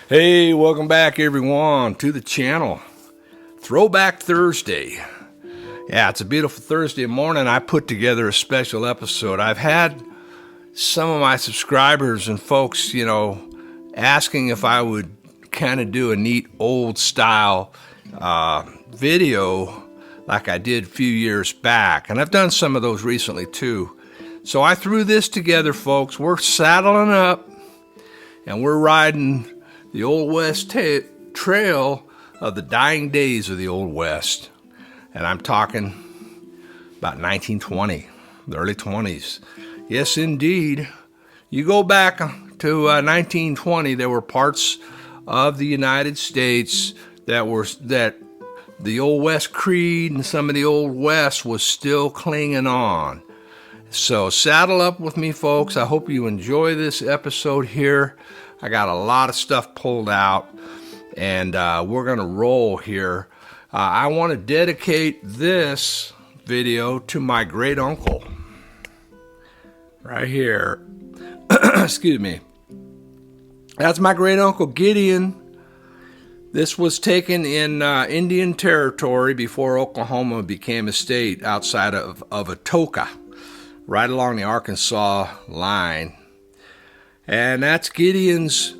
Hey, welcome back everyone to the channel. Throwback Thursday. Yeah, it's a beautiful Thursday morning. I put together a special episode. I've had some of my subscribers and folks, asking if I would kind of do a neat old style video like I did a few years back. And I've done some of those recently too. So I threw this together, folks. We're saddling up and we're riding the Old West trail of the dying days of the Old West. And I'm talking about 1920, the early 20s. Yes, indeed. You go back to 1920, there were parts of the United States that the Old West creed and some of the Old West was still clinging on. So saddle up with me, folks. I hope you enjoy this episode here. I got a lot of stuff pulled out, and we're going to roll here. I want to dedicate this video to my great uncle. Right here. Excuse me. That's my great uncle Gideon. This was taken in Indian Territory before Oklahoma became a state outside of Atoka, right along the Arkansas line. And that's Gideon's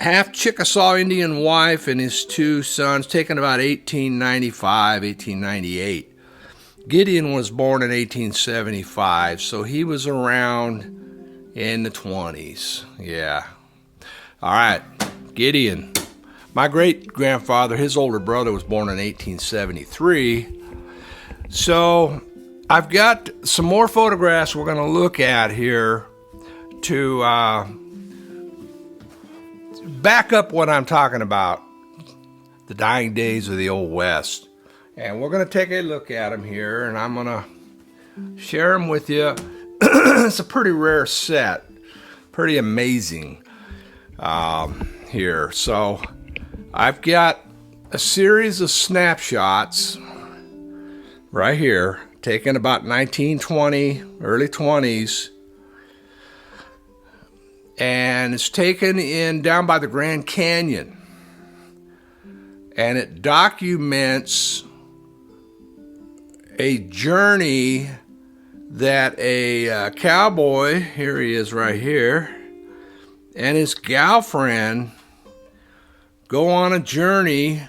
half Chickasaw Indian wife and his two sons, taken about 1895, 1898. Gideon was born in 1875, so he was around in the 20s. Yeah. All right, Gideon. My great-grandfather, his older brother, was born in 1873. So I've got some more photographs we're going to look at here to back up what I'm talking about, the dying days of the Old West. And we're going to take a look at them here, and I'm going to share them with you. It's a pretty rare set, pretty amazing here. So I've got a series of snapshots right here, taken about 1920, early 20s. And it's taken down by the Grand Canyon, and it documents a journey that a cowboy, here he is right here, and his girlfriend go on a journey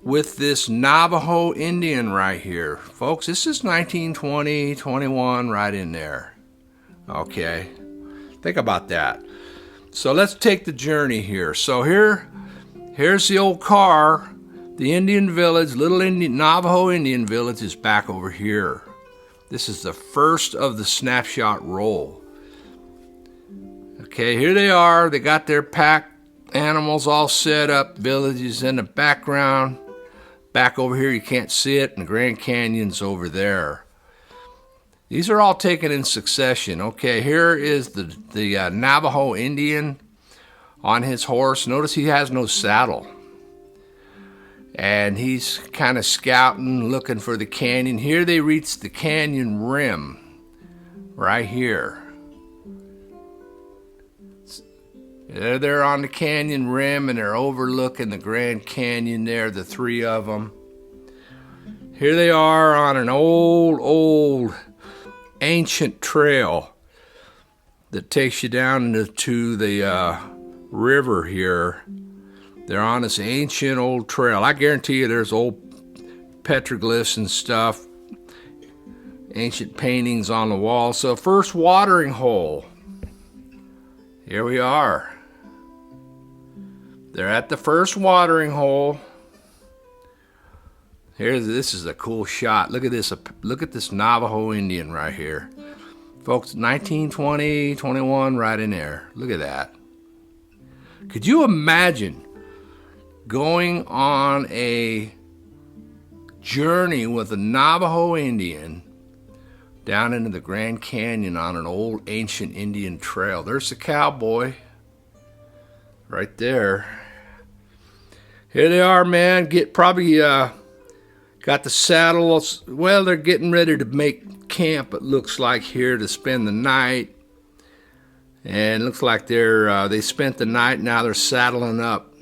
with this Navajo Indian right here. Folks, this is 1920, 21, right in there. Okay, think about that. So let's take the journey here. So here's the old car. The Indian village, Navajo Indian village, is back over here. This is the first of the snapshot roll. Okay, here they are. They got their pack animals all set up. Villages in the background. Back over here, you can't see it, and the Grand Canyon's over there. These are all taken in succession. Okay, here is the Navajo Indian on his horse. Notice he has no saddle. And he's kind of scouting, looking for the canyon. Here they reach the canyon rim, right here. They're on the canyon rim, and they're overlooking the Grand Canyon there, the three of them. Here they are on an old ancient trail that takes you down into the river here. They're on this ancient old trail. I guarantee you there's old petroglyphs and stuff, ancient paintings on the wall. So first watering hole. Here we are. They're at the first watering hole. This is a cool shot. Look at this. Look at this Navajo Indian right here. Folks, 1920, 21, right in there. Look at that. Could you imagine going on a journey with a Navajo Indian down into the Grand Canyon on an old ancient Indian trail? There's the cowboy right there. Here they are, man. Got the saddles. Well, they're getting ready to make camp, it looks like, here to spend the night. And it looks like they spent the night. Now they're saddling up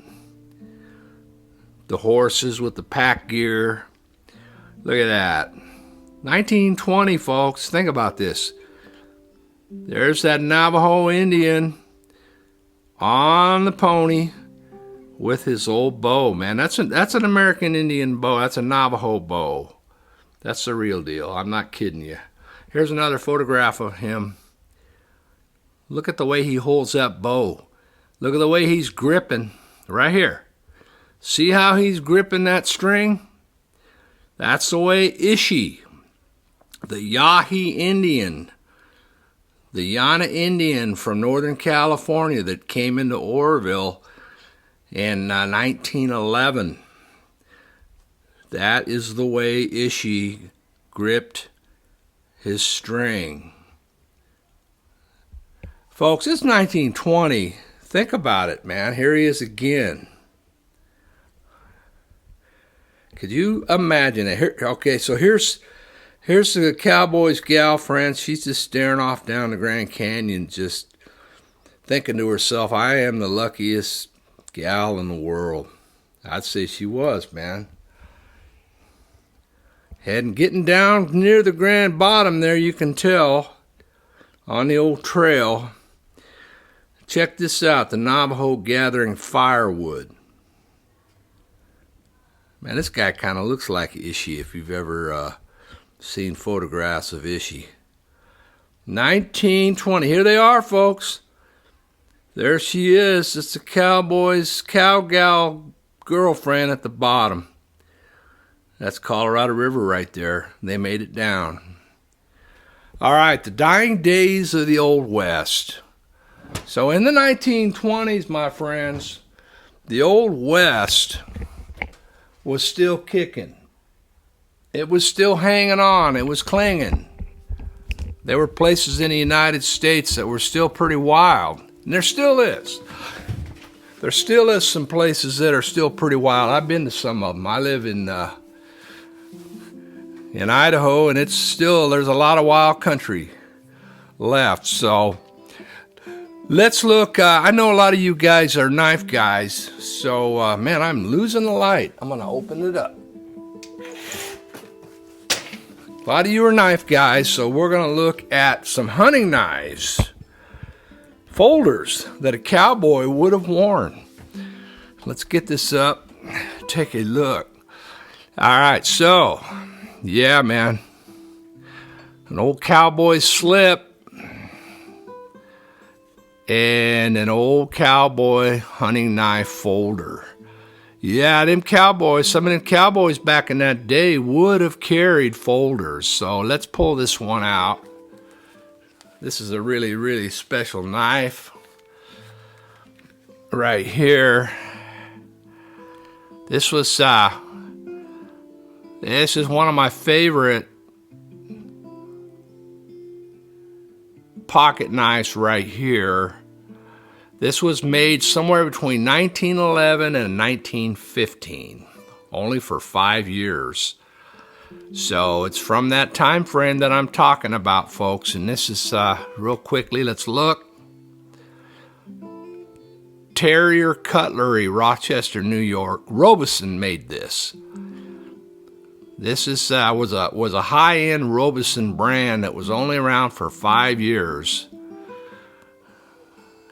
the horses with the pack gear. Look at that. 1920, folks. Think about this. There's that Navajo Indian on the pony with his old bow, man. That's an American Indian bow. That's a Navajo bow. That's the real deal. I'm not kidding you. Here's another photograph of him. Look at the way he holds that bow. Look at the way he's gripping right here. See how he's gripping that string? That's the way Ishi, the Yahi Indian, the Yana Indian from Northern California that came into Oroville in 1911. That is the way Ishi gripped his string. Folks, it's 1920. Think about it, man. Here he is again. Could you imagine it? Here, okay, so here's the Cowboy's gal friend. She's just staring off down the Grand Canyon, just thinking to herself, I am the luckiest gal in the world. I'd say she was, man. Getting down near the Grand Bottom there, you can tell, on the old trail. Check this out, the Navajo gathering firewood. Man, this guy kind of looks like Ishi if you've ever seen photographs of Ishi. 1920. Here they are, folks. There she is. It's the Cowboy's cowgal girlfriend at the bottom. That's Colorado River right there. They made it down. All right, the dying days of the Old West. So in the 1920s, my friends, the Old West was still kicking. It was still hanging on. It was clinging. There were places in the United States that were still pretty wild. And there still is. There still is some places that are still pretty wild. I've been to some of them. I live in Idaho, and there's a lot of wild country left. So let's look. I know a lot of you guys are knife guys. So, man, I'm losing the light. I'm going to open it up. A lot of you are knife guys, so we're going to look at some hunting knives. Folders that a cowboy would have worn. Let's get this up. Take a look. All right, so, yeah, man. An old cowboy slip. And an old cowboy hunting knife folder. Yeah, some of them cowboys back in that day would have carried folders. So let's pull this one out. This is a really, really special knife. Right here. This is one of my favorite pocket knives right here. This was made somewhere between 1911 and 1915, only for 5 years. So it's from that time frame that I'm talking about, folks. And this is, real quickly, let's look. Terrier Cutlery, Rochester, New York. Robeson made this. This is was a high-end Robeson brand that was only around for 5 years.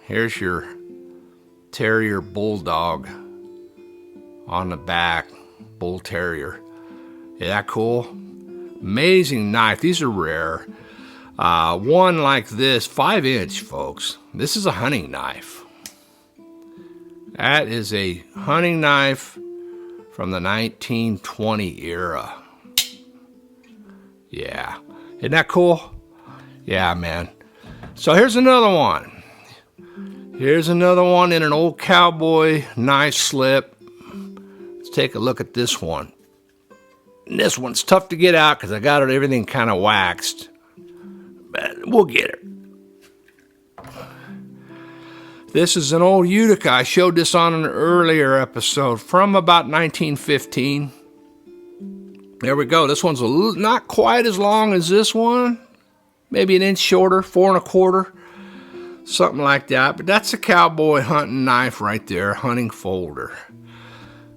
Here's your Terrier Bulldog on the back, Bull Terrier. Isn't that cool? Amazing knife. These are rare. One like this, 5-inch, folks. This is a hunting knife. That is a hunting knife from the 1920 era. Yeah. Isn't that cool? Yeah, man. So here's another one. Here's another one in an old cowboy knife slip. Let's take a look at this one. And this one's tough to get out because I got everything kind of waxed. But we'll get it. This is an old Utica. I showed this on an earlier episode from about 1915. There we go. This one's not quite as long as this one. Maybe an inch shorter, 4 1/4. something like that. But that's a cowboy hunting knife right there, hunting folder.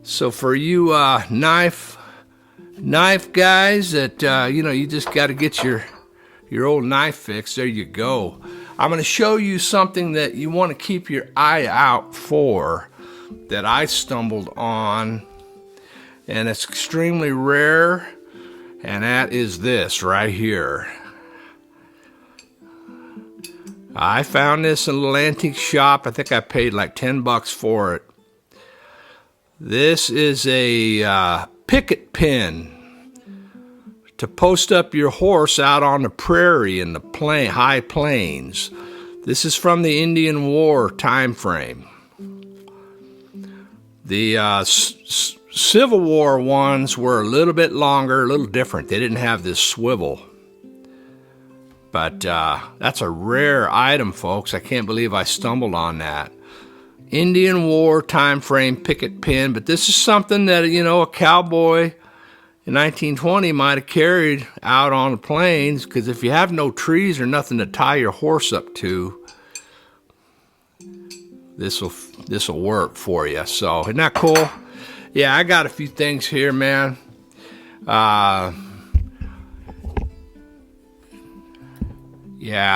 So for you knife guys that you just got to get your old knife fix, there you go. I'm going to show you something that you want to keep your eye out for that I stumbled on, and it's extremely rare, and that is this right here. I found this in a little antique shop. I think I paid like $10 for it. This is a picket pin to post up your horse out on the prairie in the high plains. This is from the Indian War time frame. The Civil War ones were a little bit longer, a little different. They didn't have this swivel. But that's a rare item, folks. I can't believe I stumbled on that. Indian War time frame picket pin. But this is something that, a cowboy in 1920 might have carried out on the plains, because if you have no trees or nothing to tie your horse up to, this will work for you. So isn't that cool? Yeah, I got a few things here, man. Yeah,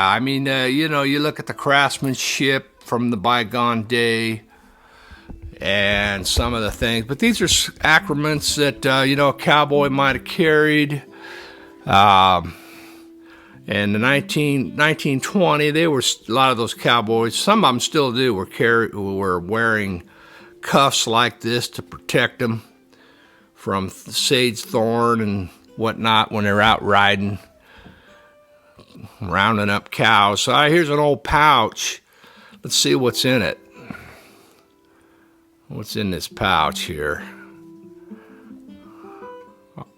I mean, you look at the craftsmanship from the bygone day and some of the things, but these are accoutrements that, a cowboy might have carried. In the 1920, they were, a lot of those cowboys, some of them still do, were wearing cuffs like this to protect them from sage thorn and whatnot when they're out riding, rounding up cows. So here's an old pouch. Let's see what's in it. What's in this pouch here?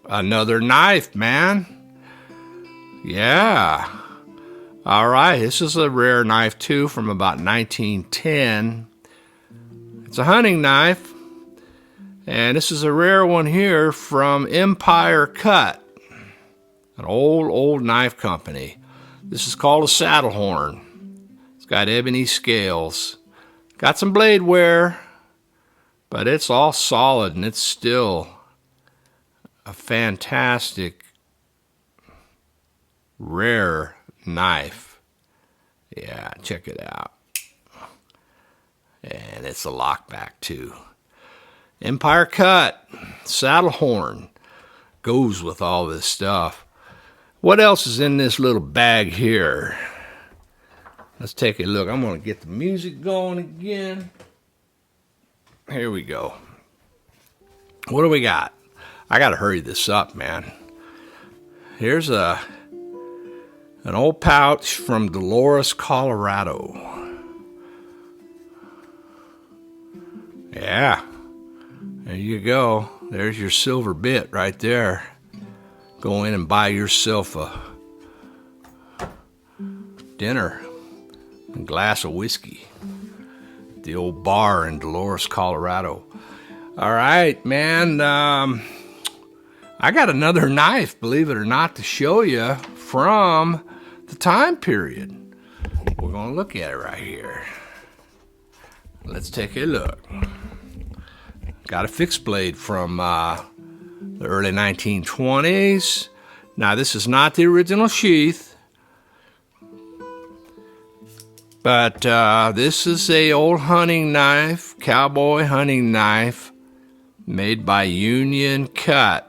Another knife, man. Yeah. All right, this is a rare knife too, from about 1910. It's a hunting knife, and this is a rare one here from Empire Cut, an old knife company. This is called a saddle horn. It's got ebony scales. Got some blade wear, but it's all solid, and it's still a fantastic, rare knife. Yeah, check it out. And it's a lockback too. Empire Cut, saddle horn, goes with all this stuff. What else is in this little bag here? Let's take a look. I'm going to get the music going again. Here we go. What do we got? I got to hurry this up, man. Here's an old pouch from Dolores, Colorado. Yeah, there you go. There's your silver bit right there. Go in and buy yourself a dinner, a glass of whiskey. The old bar in Dolores, Colorado. All right, man. I got another knife, believe it or not, to show you from the time period. We're going to look at it right here. Let's take a look. Got a fixed blade from the early 1920s. Now, this is not the original sheath, but this is a old hunting knife, cowboy hunting knife, made by Union Cut.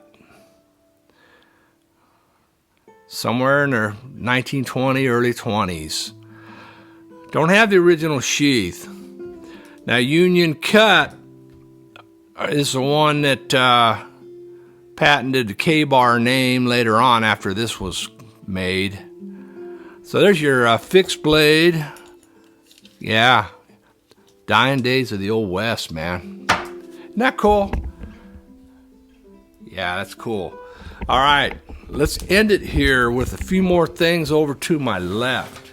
Somewhere in the 1920, early 20s. Don't have the original sheath. Now, Union Cut is the one that patented the K-bar name later on after this was made. So there's your fixed blade. Yeah, dying days of the old West, man. Isn't that cool? Yeah, that's cool. All right, let's end it here with a few more things over to my left.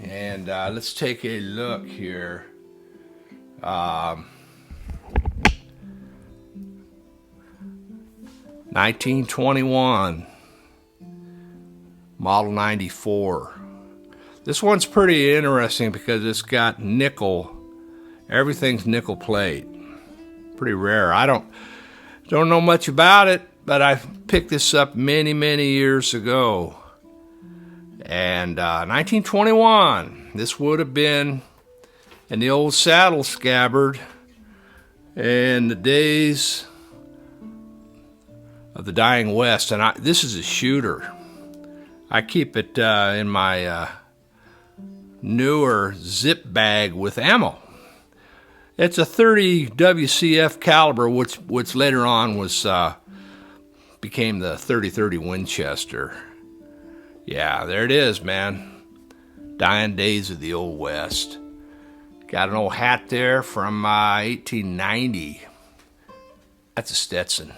And let's take a look here. 1921, Model 94. This one's pretty interesting because it's got nickel. Everything's nickel plate. Pretty rare. I don't know much about it, but I picked this up many, many years ago. And 1921, this would have been in the old saddle scabbard in the days of the dying West. And this is a shooter. I keep it in my newer zip bag with ammo. It's a 30 WCF caliber, which later on was became the 30-30 Winchester. Yeah, there it is, man. Dying days of the old West. Got an old hat there from 1890. That's a Stetson.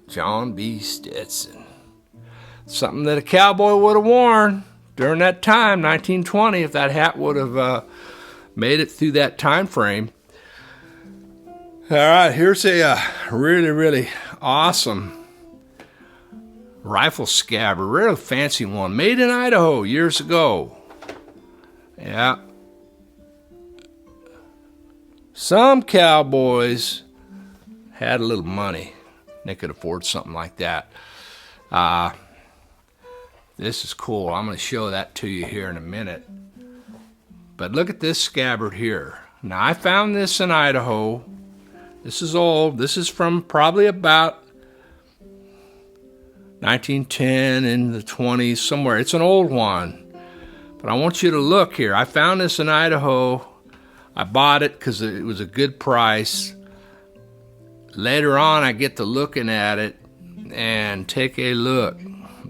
John B. Stetson. Something that a cowboy would have worn during that time, 1920, if that hat would have made it through that time frame. All right, here's a really, really awesome rifle scabbard, really fancy one, made in Idaho years ago. Yeah. Some cowboys had a little money. They could afford something like that. This is cool. I'm going to show that to you here in a minute. But look at this scabbard here. Now, I found this in Idaho. This is old. This is from probably about 1910 in the 20s, somewhere. It's an old one. But I want you to look here. I found this in Idaho. I bought it because it was a good price. Later on, I get to looking at it and take a look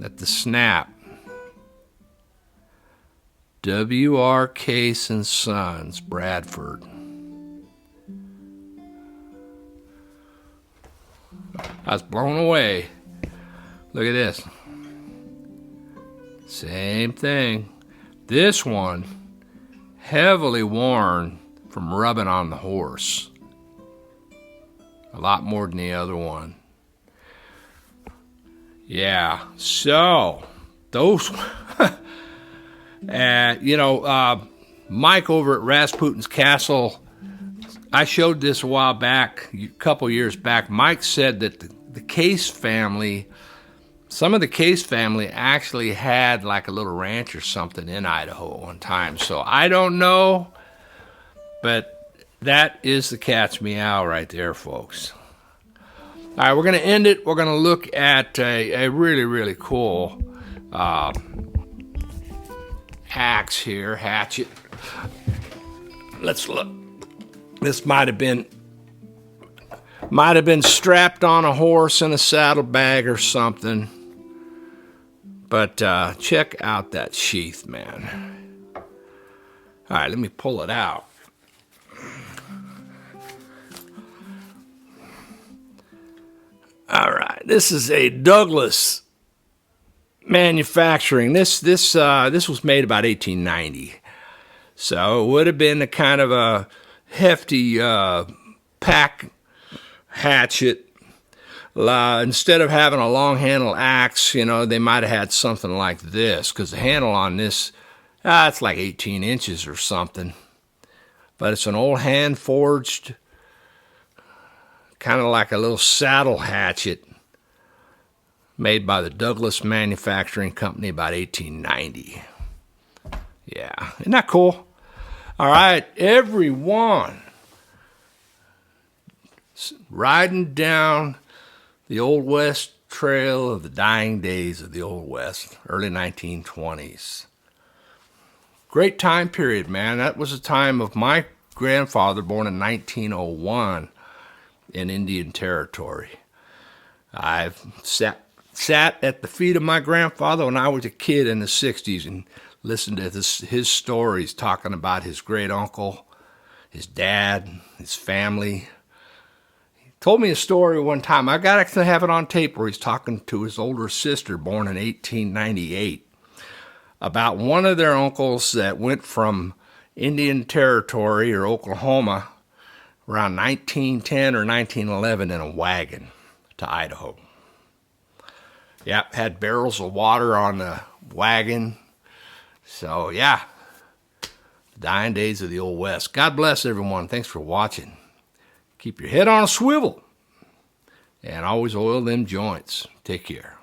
at the snap. W.R. Case and Sons, Bradford. I was blown away. Look at this. Same thing. This one, heavily worn from rubbing on the horse. A lot more than the other one. Yeah, so those, Mike over at Rasputin's Castle, I showed this a while back, a couple years back. Mike said that the Case family, some of the Case family actually had like a little ranch or something in Idaho at one time. So I don't know, but that is the cat's meow right there, folks. All right, we're going to end it. We're going to look at a really, really cool axe here, hatchet. Let's look. This might have been strapped on a horse in a saddlebag or something. But check out that sheath, man. All right, let me pull it out. All right, this is a Douglas manufacturing. This was made about 1890, so it would have been a kind of a hefty pack hatchet. Instead of having a long handle axe, they might have had something like this, because the handle on this, it's like 18 inches or something. But it's an old hand forged, kind of like a little saddle hatchet made by the Douglas Manufacturing Company about 1890. Yeah, isn't that cool? All right, everyone, riding down the Old West Trail of the dying days of the Old West, early 1920s. Great time period, man. That was the time of my grandfather, born in 1901. In Indian Territory. I've sat at the feet of my grandfather when I was a kid in the 60s and listened to his stories, talking about his great uncle, his dad, his family. He told me a story one time. I got to have it on tape where he's talking to his older sister, born in 1898, about one of their uncles that went from Indian Territory or Oklahoma around 1910 or 1911 in a wagon to Idaho. Yep, had barrels of water on the wagon. So, yeah, the dying days of the Old West. God bless everyone. Thanks for watching. Keep your head on a swivel and always oil them joints. Take care.